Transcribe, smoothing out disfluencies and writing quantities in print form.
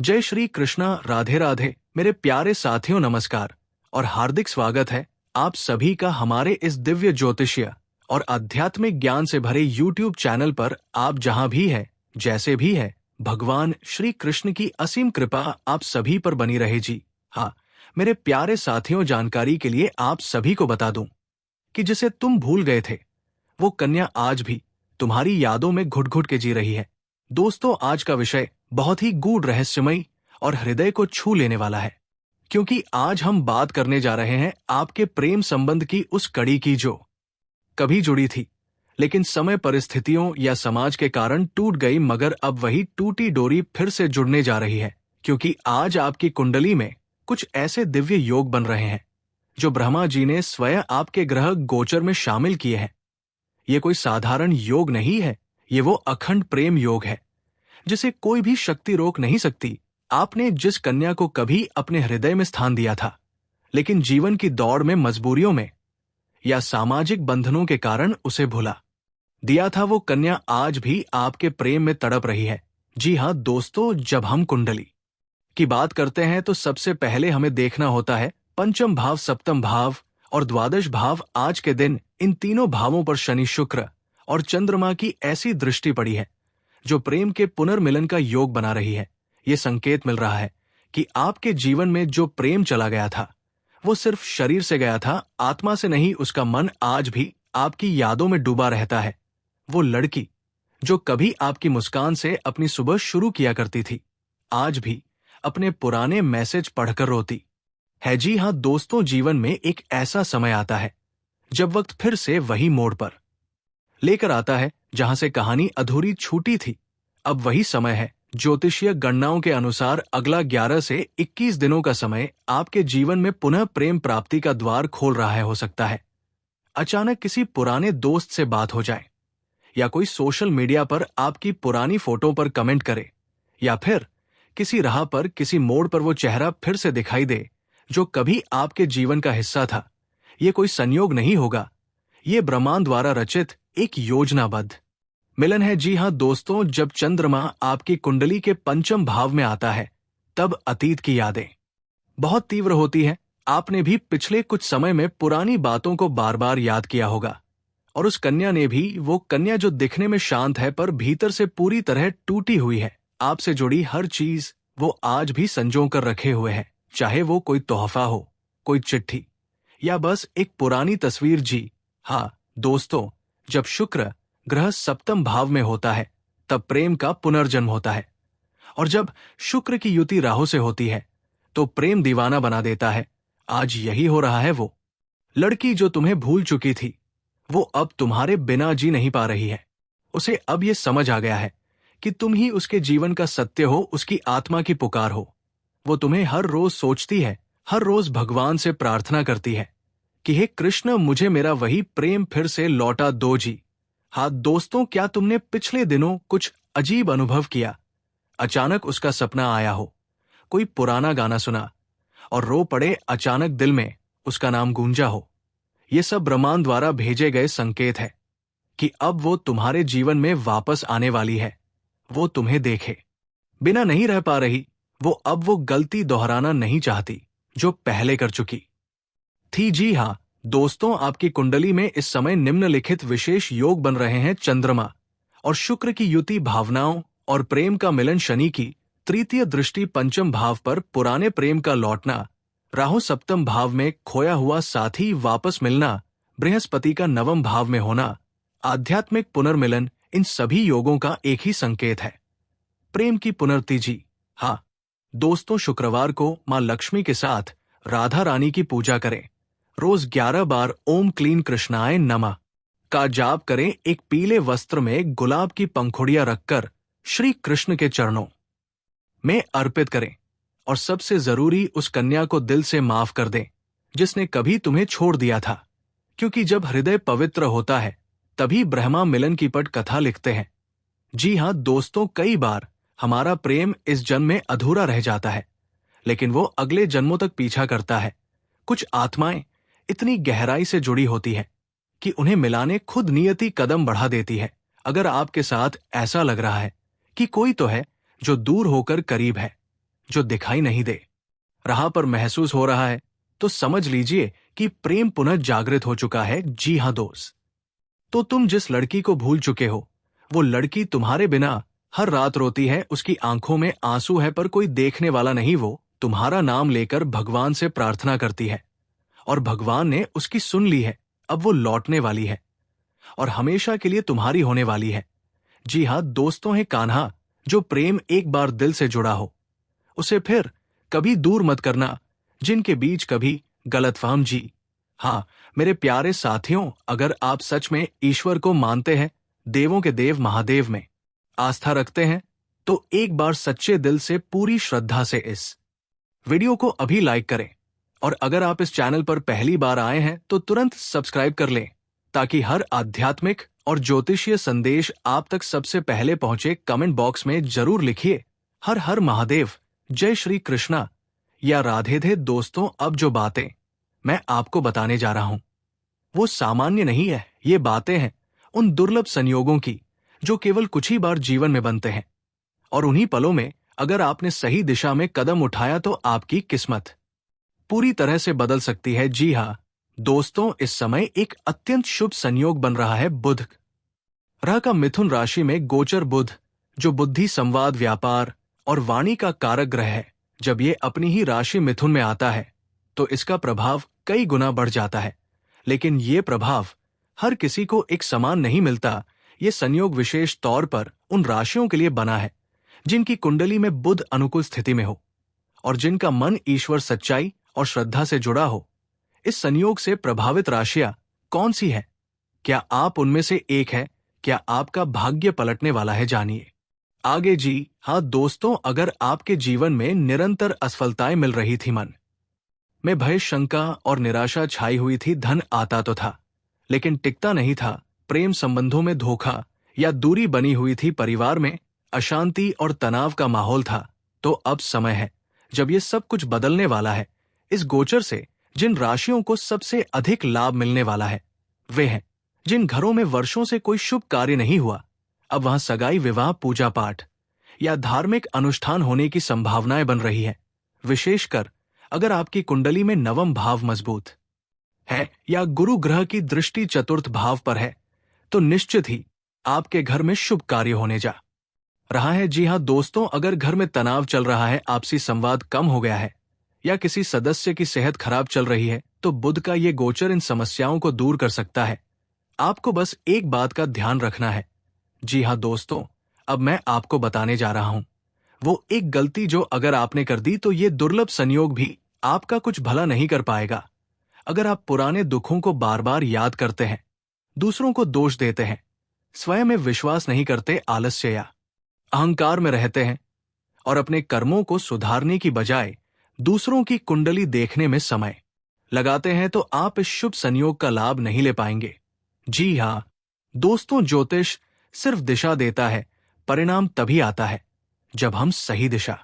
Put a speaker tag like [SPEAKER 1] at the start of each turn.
[SPEAKER 1] जय श्री कृष्णा, राधे राधे। मेरे प्यारे साथियों, नमस्कार और हार्दिक स्वागत है आप सभी का हमारे इस दिव्य ज्योतिषीय और आध्यात्मिक ज्ञान से भरे YouTube चैनल पर। आप जहां भी हैं, जैसे भी है, भगवान श्री कृष्ण की असीम कृपा आप सभी पर बनी रहे जी। हाँ, मेरे प्यारे साथियों, जानकारी के लिए आप सभी को बता दूं कि जिसे तुम भूल गए थे, वो कन्या आज भी तुम्हारी यादों में घुट घुट के जी रही है। दोस्तों, आज का विषय बहुत ही गूढ़, रहस्यमयी और हृदय को छू लेने वाला है, क्योंकि आज हम बात करने जा रहे हैं आपके प्रेम संबंध की उस कड़ी की जो कभी जुड़ी थी, लेकिन समय, परिस्थितियों या समाज के कारण टूट गई, मगर अब वही टूटी डोरी फिर से जुड़ने जा रही है। क्योंकि आज आपकी कुंडली में कुछ ऐसे दिव्य योग बन रहे हैं जो ब्रह्मा जी ने स्वयं आपके ग्रह गोचर में शामिल किए हैं। ये कोई साधारण योग नहीं है, ये वो अखंड प्रेम योग है जिसे कोई भी शक्ति रोक नहीं सकती। आपने जिस कन्या को कभी अपने हृदय में स्थान दिया था, लेकिन जीवन की दौड़ में, मजबूरियों में या सामाजिक बंधनों के कारण उसे भुला दिया था, वो कन्या आज भी आपके प्रेम में तड़प रही है। जी हाँ दोस्तों, जब हम कुंडली की बात करते हैं तो सबसे पहले हमें देखना होता है पंचम भाव, सप्तम भाव और द्वादश भाव। आज के दिन इन तीनों भावों पर शनि, शुक्र और चंद्रमा की ऐसी दृष्टि पड़ी है जो प्रेम के पुनर्मिलन का योग बना रही है। ये संकेत मिल रहा है कि आपके जीवन में जो प्रेम चला गया था, वो सिर्फ शरीर से गया था, आत्मा से नहीं। उसका मन आज भी आपकी यादों में डूबा रहता है। वो लड़की जो कभी आपकी मुस्कान से अपनी सुबह शुरू किया करती थी, आज भी अपने पुराने मैसेज पढ़कर रोती है। जी हाँ दोस्तों, जीवन में एक ऐसा समय आता है जब वक्त फिर से वही मोड़ पर लेकर आता है जहां से कहानी अधूरी छूटी थी। अब वही समय है। ज्योतिषीय गणनाओं के अनुसार अगला 11 से 21 दिनों का समय आपके जीवन में पुनः प्रेम प्राप्ति का द्वार खोल रहा है। हो सकता है अचानक किसी पुराने दोस्त से बात हो जाए, या कोई सोशल मीडिया पर आपकी पुरानी फोटो पर कमेंट करे, या फिर किसी राह पर, किसी मोड़ पर वो चेहरा फिर से दिखाई दे जो कभी आपके जीवन का हिस्सा था। ये कोई संयोग नहीं होगा, ये ब्रह्मांड द्वारा रचित एक योजनाबद्ध मिलन है। जी हाँ दोस्तों, जब चंद्रमा आपकी कुंडली के पंचम भाव में आता है, तब अतीत की यादें बहुत तीव्र होती हैं। आपने भी पिछले कुछ समय में पुरानी बातों को बार बार याद किया होगा, और उस कन्या ने भी, वो कन्या जो दिखने में शांत है पर भीतर से पूरी तरह टूटी हुई है। आपसे जुड़ी हर चीज वो आज भी संजो कर रखे हुए है, चाहे वो कोई तोहफा हो, कोई चिट्ठी या बस एक पुरानी तस्वीर। जी हाँ दोस्तों, जब शुक्र ग्रह सप्तम भाव में होता है, तब प्रेम का पुनर्जन्म होता है। और जब शुक्र की युति राहु से होती है, तो प्रेम दीवाना बना देता है। आज यही हो रहा है। वो लड़की जो तुम्हें भूल चुकी थी, वो अब तुम्हारे बिना जी नहीं पा रही है। उसे अब ये समझ आ गया है कि तुम ही उसके जीवन का सत्य हो, उसकी आत्मा की पुकार हो। वो तुम्हें हर रोज सोचती है, हर रोज भगवान से प्रार्थना करती है कि हे कृष्ण, मुझे मेरा वही प्रेम फिर से लौटा दो जी। हाँ दोस्तों, क्या तुमने पिछले दिनों कुछ अजीब अनुभव किया? अचानक उसका सपना आया हो, कोई पुराना गाना सुना और रो पड़े, अचानक दिल में उसका नाम गूंजा हो? ये सब ब्रह्मांड द्वारा भेजे गए संकेत है कि अब वो तुम्हारे जीवन में वापस आने वाली है। वो तुम्हें देखे बिना नहीं रह पा रही। वो अब वो गलती दोहराना नहीं चाहती जो पहले कर चुकी थी। जी हाँ दोस्तों, आपकी कुंडली में इस समय निम्नलिखित विशेष योग बन रहे हैं। चंद्रमा और शुक्र की युति, भावनाओं और प्रेम का मिलन, शनि की तृतीय दृष्टि पंचम भाव पर, पुराने प्रेम का लौटना, राहु सप्तम भाव में खोया हुआ साथी वापस मिलना, बृहस्पति का नवम भाव में होना, आध्यात्मिक पुनर्मिलन, इन सभी योगों का एक ही संकेत है, प्रेम की पुनर्ति। जी हाँ दोस्तों, शुक्रवार को मां लक्ष्मी के साथ राधा रानी की पूजा करें। रोज 11 बार ओम क्लीन कृष्णाय नमः का जाप करें। एक पीले वस्त्र में गुलाब की पंखुड़ियां रखकर श्री कृष्ण के चरणों में अर्पित करें। और सबसे जरूरी, उस कन्या को दिल से माफ कर दें जिसने कभी तुम्हें छोड़ दिया था, क्योंकि जब हृदय पवित्र होता है तभी ब्रह्मा मिलन की पट कथा लिखते हैं। जी हाँ दोस्तों, कई बार हमारा प्रेम इस जन्म में अधूरा रह जाता है, लेकिन वो अगले जन्मों तक पीछा करता है। कुछ आत्माएं इतनी गहराई से जुड़ी होती है कि उन्हें मिलाने खुद नियति कदम बढ़ा देती है। अगर आपके साथ ऐसा लग रहा है कि कोई तो है जो दूर होकर करीब है, जो दिखाई नहीं दे रहा पर महसूस हो रहा है, तो समझ लीजिए कि प्रेम पुनः जागृत हो चुका है। जी हाँ दोस्त, तो तुम जिस लड़की को भूल चुके हो, वो लड़की तुम्हारे बिना हर रात रोती है, उसकी आंखों में आंसू है पर कोई देखने वाला नहीं। वो तुम्हारा नाम लेकर भगवान से प्रार्थना करती है और भगवान ने उसकी सुन ली है। अब वो लौटने वाली है और हमेशा के लिए तुम्हारी होने वाली है। जी हाँ दोस्तों, है कान्हा, जो प्रेम एक बार दिल से जुड़ा हो उसे फिर कभी दूर मत करना, जिनके बीच कभी गलतफहम। जी हाँ मेरे प्यारे साथियों, अगर आप सच में ईश्वर को मानते हैं, देवों के देव महादेव में आस्था रखते हैं, तो एक बार सच्चे दिल से पूरी श्रद्धा से इस वीडियो को अभी लाइक करें। और अगर आप इस चैनल पर पहली बार आए हैं तो तुरंत सब्सक्राइब कर लें, ताकि हर आध्यात्मिक और ज्योतिषीय संदेश आप तक सबसे पहले पहुंचे। कमेंट बॉक्स में जरूर लिखिए हर हर महादेव, जय श्री कृष्णा या राधे धे। दोस्तों, अब जो बातें मैं आपको बताने जा रहा हूं वो सामान्य नहीं है। ये बातें हैं उन दुर्लभ संयोगों की जो केवल कुछ ही बार जीवन में बनते हैं, और उन्हीं पलों में अगर आपने सही दिशा में कदम उठाया तो आपकी किस्मत पूरी तरह से बदल सकती है। जी हाँ दोस्तों, इस समय एक अत्यंत शुभ संयोग बन रहा है। बुध ग्रह का मिथुन राशि में गोचर बुध, जो बुद्धि, संवाद, व्यापार और वाणी का कारक ग्रह है, जब ये अपनी ही राशि मिथुन में आता है तो इसका प्रभाव कई गुना बढ़ जाता है। लेकिन ये प्रभाव हर किसी को एक समान नहीं मिलता। ये संयोग विशेष तौर पर उन राशियों के लिए बना है जिनकी कुंडली में बुध अनुकूल स्थिति में हो और जिनका मन ईश्वर, सच्चाई और श्रद्धा से जुड़ा हो। इस संयोग से प्रभावित राशियां कौन सी है? क्या आप उनमें से एक है? क्या आपका भाग्य पलटने वाला है? जानिए आगे। जी हाँ दोस्तों, अगर आपके जीवन में निरंतर असफलताएं मिल रही थी, मन में भय, शंका और निराशा छाई हुई थी, धन आता तो था लेकिन टिकता नहीं था, प्रेम संबंधों में धोखा या दूरी बनी हुई थी, परिवार में अशांति और तनाव का माहौल था, तो अब समय है जब ये सब कुछ बदलने वाला है। इस गोचर से जिन राशियों को सबसे अधिक लाभ मिलने वाला है वे हैं जिन घरों में वर्षों से कोई शुभ कार्य नहीं हुआ, अब वहां सगाई, विवाह, पूजा पाठ या धार्मिक अनुष्ठान होने की संभावनाएं बन रही है। विशेषकर अगर आपकी कुंडली में नवम भाव मजबूत है या गुरु ग्रह की दृष्टि चतुर्थ भाव पर है, तो निश्चित ही आपके घर में शुभ कार्य होने जा रहा है। जी हाँ दोस्तों, अगर घर में तनाव चल रहा है, आपसी संवाद कम हो गया है या किसी सदस्य की सेहत खराब चल रही है, तो बुध का ये गोचर इन समस्याओं को दूर कर सकता है। आपको बस एक बात का ध्यान रखना है। जी हाँ दोस्तों, अब मैं आपको बताने जा रहा हूं वो एक गलती जो अगर आपने कर दी तो ये दुर्लभ संयोग भी आपका कुछ भला नहीं कर पाएगा। अगर आप पुराने दुखों को बार बार याद करते हैं, दूसरों को दोष देते हैं, स्वयं में विश्वास नहीं करते, आलस्य या अहंकार में रहते हैं और अपने कर्मों को सुधारने की बजाय दूसरों की कुंडली देखने में समय लगाते हैं, तो आप इस शुभ संयोग का लाभ नहीं ले पाएंगे। जी हाँ दोस्तों, ज्योतिष सिर्फ दिशा देता है, परिणाम तभी आता है जब हम सही दिशा